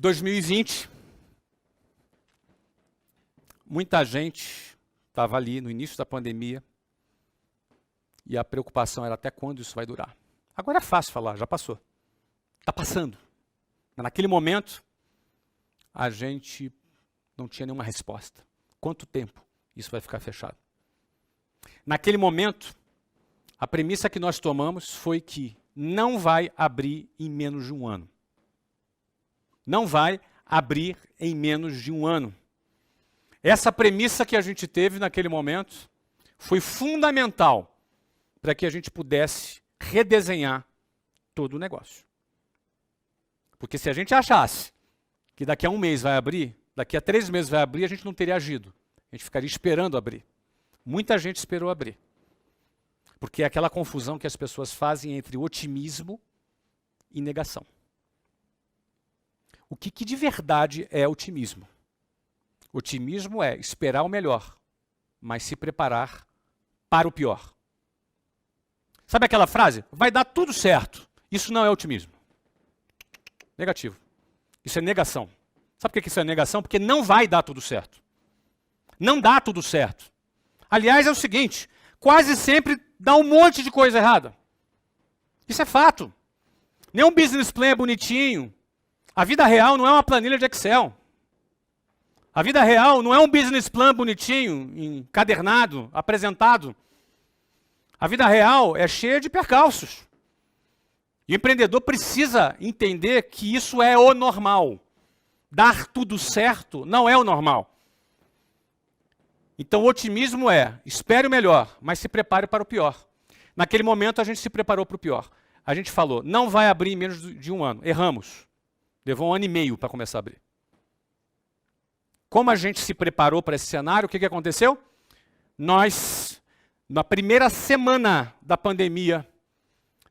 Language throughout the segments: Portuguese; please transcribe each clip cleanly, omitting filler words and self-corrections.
2020, muita gente estava ali no início da pandemia e a preocupação era até quando isso vai durar. Agora é fácil falar, já passou. Está passando. Mas naquele momento, a gente não tinha nenhuma resposta. Quanto tempo isso vai ficar fechado? Naquele momento, a premissa que nós tomamos foi que não vai abrir em menos de um ano. Não vai abrir em menos de um ano. Essa premissa que a gente teve naquele momento foi fundamental para que a gente pudesse redesenhar todo o negócio. Porque se a gente achasse que daqui a um mês vai abrir, daqui a 3 meses vai abrir, a gente não teria agido. A gente ficaria esperando abrir. Muita gente esperou abrir. Porque é aquela confusão que as pessoas fazem entre otimismo e negação. O que de verdade é otimismo? Otimismo é esperar o melhor, mas se preparar para o pior. Sabe aquela frase? Vai dar tudo certo. Isso não é otimismo. Negativo. Isso é negação. Sabe por que isso é negação? Porque não vai dar tudo certo. Não dá tudo certo. Aliás, é o seguinte, quase sempre dá um monte de coisa errada. Isso é fato. Nenhum business plan é bonitinho. A vida real não é uma planilha de Excel. A vida real não é um business plan bonitinho, encadernado, apresentado. A vida real é cheia de percalços. E o empreendedor precisa entender que isso é o normal. Dar tudo certo não é o normal. Então o otimismo é, espere o melhor, mas se prepare para o pior. Naquele momento a gente se preparou para o pior. A gente falou, não vai abrir em menos de um ano. Erramos. Levou 1 ano e meio para começar a abrir. Como a gente se preparou para esse cenário, o que aconteceu? Nós, na primeira semana da pandemia,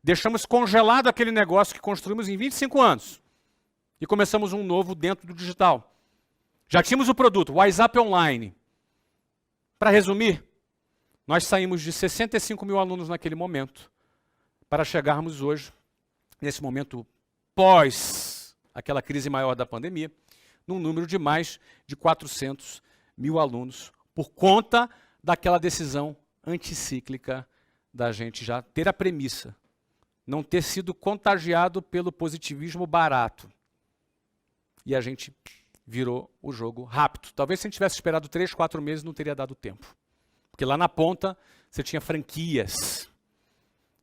deixamos congelado aquele negócio que construímos em 25 anos. E começamos um novo dentro do digital. Já tínhamos o produto, o WhatsApp Online. Para resumir, nós saímos de 65 mil alunos naquele momento, para chegarmos hoje, nesse momento pós aquela crise maior da pandemia, num número de mais de 400 mil alunos, por conta daquela decisão anticíclica da gente já ter a premissa, não ter sido contagiado pelo positivismo barato. E a gente virou o jogo rápido. Talvez se a gente tivesse esperado 3, 4 meses, não teria dado tempo. Porque lá na ponta, você tinha franquias.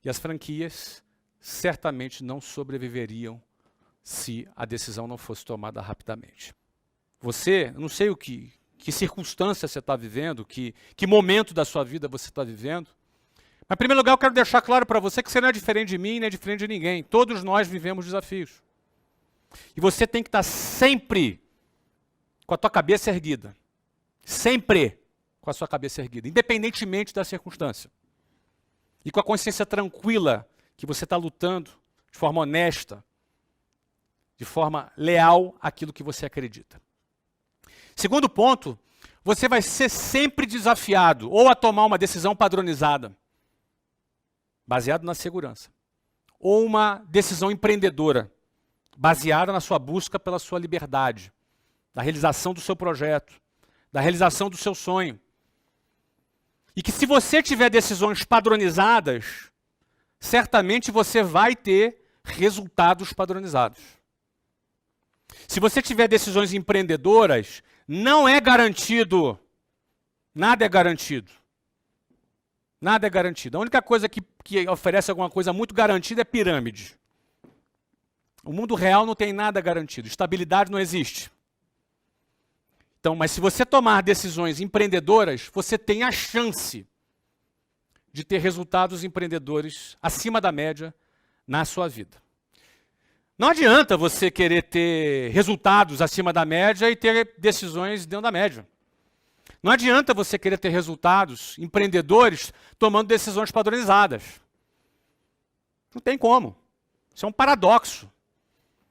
E as franquias certamente não sobreviveriam se a decisão não fosse tomada rapidamente. Você, não sei que circunstância você está vivendo, que momento da sua vida você está vivendo, mas em primeiro lugar eu quero deixar claro para você que você não é diferente de mim, nem é diferente de ninguém. Todos nós vivemos desafios. E você tem que estar sempre com a tua cabeça erguida. Sempre com a sua cabeça erguida, independentemente da circunstância. E com a consciência tranquila que você está lutando de forma honesta, de forma leal àquilo que você acredita. Segundo ponto, você vai ser sempre desafiado ou a tomar uma decisão padronizada, baseado na segurança, ou uma decisão empreendedora, baseada na sua busca pela sua liberdade, da realização do seu projeto, da realização do seu sonho. E que se você tiver decisões padronizadas, certamente você vai ter resultados padronizados. Se você tiver decisões empreendedoras, não é garantido, nada é garantido. Nada é garantido. A única coisa que oferece alguma coisa muito garantida é pirâmide. O mundo real não tem nada garantido, estabilidade não existe. Então, mas se você tomar decisões empreendedoras, você tem a chance de ter resultados empreendedores acima da média na sua vida. Não adianta você querer ter resultados acima da média e ter decisões dentro da média. Não adianta você querer ter resultados empreendedores tomando decisões padronizadas. Não tem como. Isso é um paradoxo.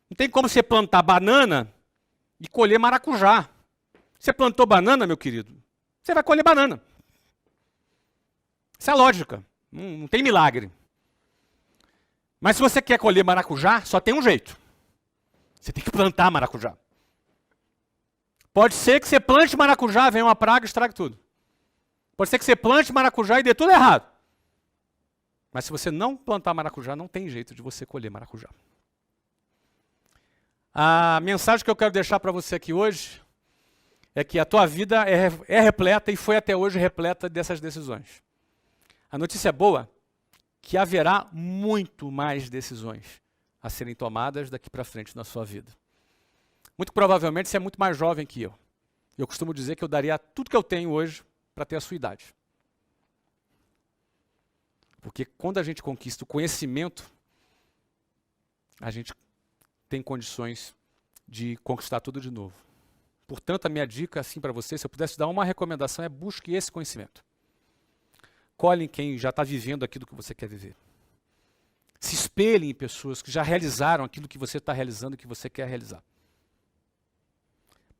Não tem como você plantar banana e colher maracujá. Você plantou banana, meu querido, você vai colher banana. Essa é a lógica. Não tem milagre. Mas se você quer colher maracujá, só tem um jeito. Você tem que plantar maracujá. Pode ser que você plante maracujá, venha uma praga e estrague tudo. Pode ser que você plante maracujá e dê tudo errado. Mas se você não plantar maracujá, não tem jeito de você colher maracujá. A mensagem que eu quero deixar para você aqui hoje é que a tua vida é repleta e foi até hoje repleta dessas decisões. A notícia boa é que haverá muito mais decisões a serem tomadas daqui para frente na sua vida. Muito provavelmente você é muito mais jovem que eu. Eu costumo dizer que eu daria tudo que eu tenho hoje para ter a sua idade. Porque quando a gente conquista o conhecimento, a gente tem condições de conquistar tudo de novo. Portanto, a minha dica assim para você, se eu pudesse dar uma recomendação, é busque esse conhecimento. Colhe em quem já está vivendo aquilo que você quer viver. Se espelhe em pessoas que já realizaram aquilo que você está realizando e que você quer realizar.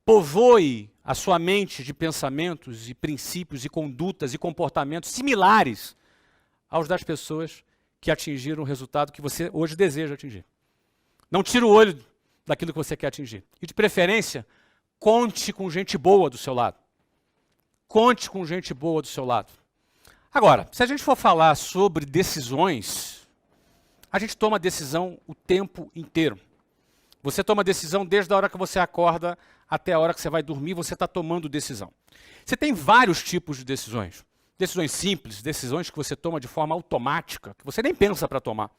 Povoe a sua mente de pensamentos e princípios e condutas e comportamentos similares aos das pessoas que atingiram o resultado que você hoje deseja atingir. Não tire o olho daquilo que você quer atingir. E de preferência, conte com gente boa do seu lado. Conte com gente boa do seu lado. Agora, se a gente for falar sobre decisões, a gente toma decisão o tempo inteiro. Você toma decisão desde a hora que você acorda até a hora que você vai dormir, você está tomando decisão. Você tem vários tipos de decisões. Decisões simples, decisões que você toma de forma automática, que você nem pensa para tomar.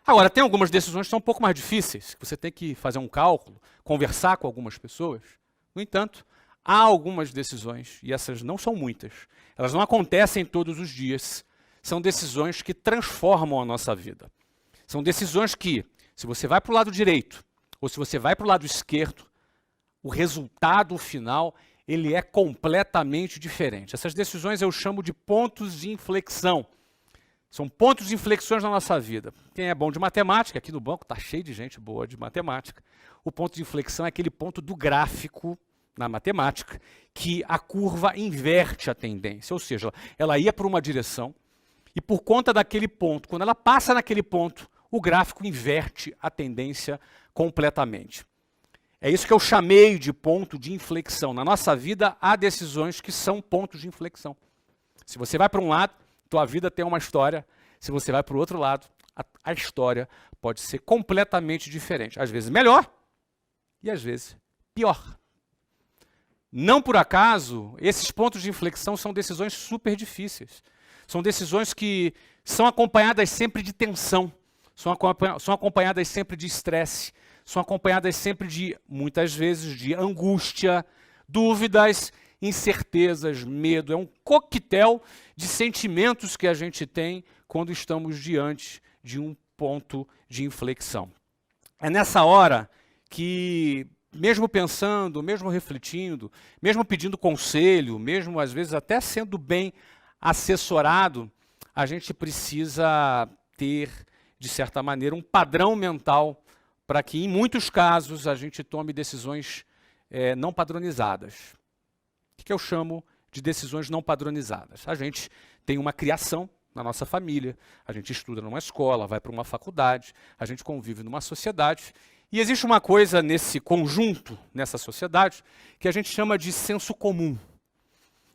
Agora, tem algumas decisões que são um pouco mais difíceis, que você tem que fazer um cálculo, conversar com algumas pessoas. No entanto, há algumas decisões, e essas não são muitas, elas não acontecem todos os dias, são decisões que transformam a nossa vida. São decisões que, se você vai para o lado direito, ou se você vai para o lado esquerdo, o resultado final, ele é completamente diferente. Essas decisões eu chamo de pontos de inflexão. São pontos de inflexões na nossa vida. Quem é bom de matemática, aqui no banco está cheio de gente boa de matemática. O ponto de inflexão é aquele ponto do gráfico na matemática, que a curva inverte a tendência. Ou seja, ela ia para uma direção e por conta daquele ponto, quando ela passa naquele ponto, o gráfico inverte a tendência completamente. É isso que eu chamei de ponto de inflexão. Na nossa vida, há decisões que são pontos de inflexão. Se você vai para um lado, tua vida tem uma história. Se você vai para o outro lado, a história pode ser completamente diferente. Às vezes melhor e às vezes pior. Não por acaso, esses pontos de inflexão são decisões super difíceis. São decisões que são acompanhadas sempre de tensão, são acompanhadas sempre de estresse, são acompanhadas sempre de, muitas vezes, de angústia, dúvidas, incertezas, medo. É um coquetel de sentimentos que a gente tem quando estamos diante de um ponto de inflexão. É nessa hora que, mesmo pensando, mesmo refletindo, mesmo pedindo conselho, mesmo às vezes até sendo bem assessorado, a gente precisa ter, de certa maneira, um padrão mental para que, em muitos casos, a gente tome decisões não padronizadas. O que eu chamo de decisões não padronizadas? A gente tem uma criação na nossa família, a gente estuda numa escola, vai para uma faculdade, a gente convive numa sociedade, e existe uma coisa nesse conjunto, nessa sociedade, que a gente chama de senso comum.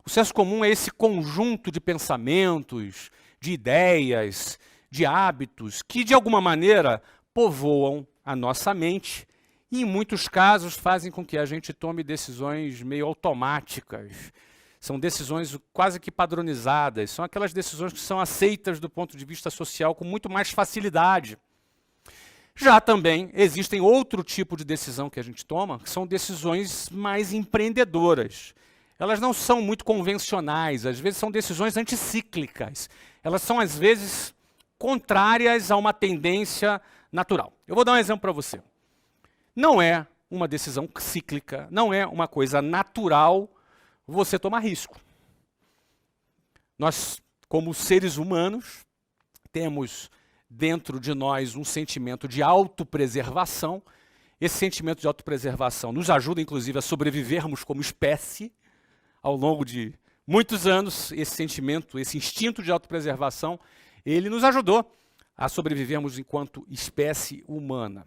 O senso comum é esse conjunto de pensamentos, de ideias, de hábitos, que de alguma maneira povoam a nossa mente e, em muitos casos, fazem com que a gente tome decisões meio automáticas. São decisões quase que padronizadas, são aquelas decisões que são aceitas do ponto de vista social com muito mais facilidade. Já também existem outro tipo de decisão que a gente toma, que são decisões mais empreendedoras. Elas não são muito convencionais, às vezes são decisões anticíclicas. Elas são, às vezes, contrárias a uma tendência natural. Eu vou dar um exemplo para você. Não é uma decisão cíclica, não é uma coisa natural você tomar risco. Nós, como seres humanos, temos dentro de nós um sentimento de autopreservação. Esse sentimento de autopreservação nos ajuda, inclusive, a sobrevivermos como espécie. Ao longo de muitos anos, esse sentimento, esse instinto de autopreservação, ele nos ajudou a sobrevivermos enquanto espécie humana.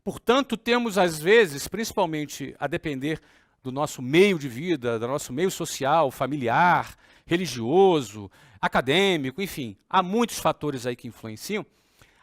Portanto, temos, às vezes, principalmente a depender do nosso meio de vida, do nosso meio social, familiar, religioso, acadêmico, enfim, há muitos fatores aí que influenciam,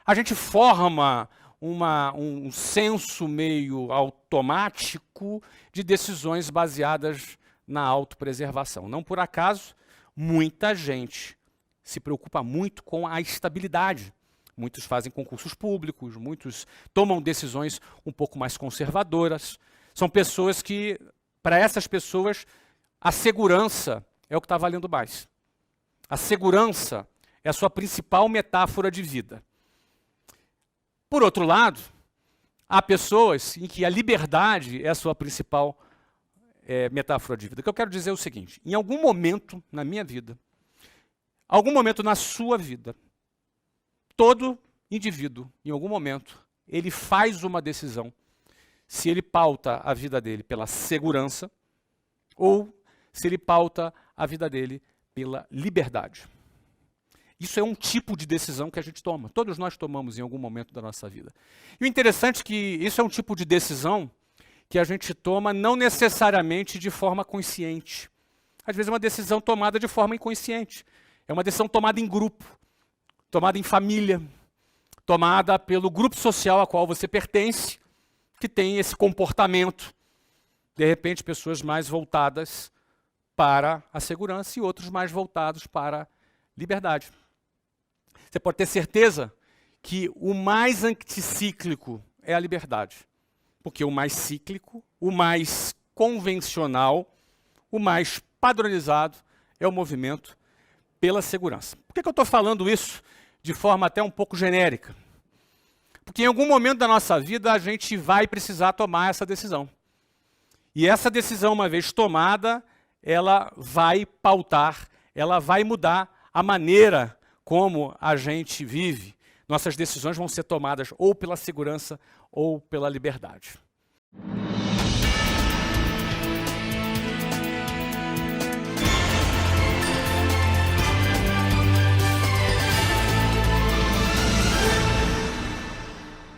a gente forma um senso meio automático de decisões baseadas na autopreservação. Não por acaso, muita gente se preocupa muito com a estabilidade. Muitos fazem concursos públicos, muitos tomam decisões um pouco mais conservadoras. São pessoas que, para essas pessoas, a segurança é o que está valendo mais. A segurança é a sua principal metáfora de vida. Por outro lado, há pessoas em que a liberdade é a sua principal metáfora de vida. O que eu quero dizer é o seguinte: em algum momento na minha vida, algum momento na sua vida, todo indivíduo, em algum momento, ele faz uma decisão se ele pauta a vida dele pela segurança ou se ele pauta a vida dele pela liberdade. Isso é um tipo de decisão que a gente toma. Todos nós tomamos em algum momento da nossa vida. E o interessante é que isso é um tipo de decisão que a gente toma não necessariamente de forma consciente. Às vezes é uma decisão tomada de forma inconsciente. É uma decisão tomada em grupo, tomada em família, tomada pelo grupo social a qual você pertence, que tem esse comportamento. De repente, pessoas mais voltadas para a segurança e outros mais voltados para a liberdade. Você pode ter certeza que o mais anticíclico é a liberdade. Porque o mais cíclico, o mais convencional, o mais padronizado é o movimento pela segurança. Por que eu estou falando isso de forma até um pouco genérica? Porque em algum momento da nossa vida a gente vai precisar tomar essa decisão. E essa decisão, uma vez tomada, ela vai pautar, ela vai mudar a maneira como a gente vive. Nossas decisões vão ser tomadas ou pela segurança ou pela liberdade.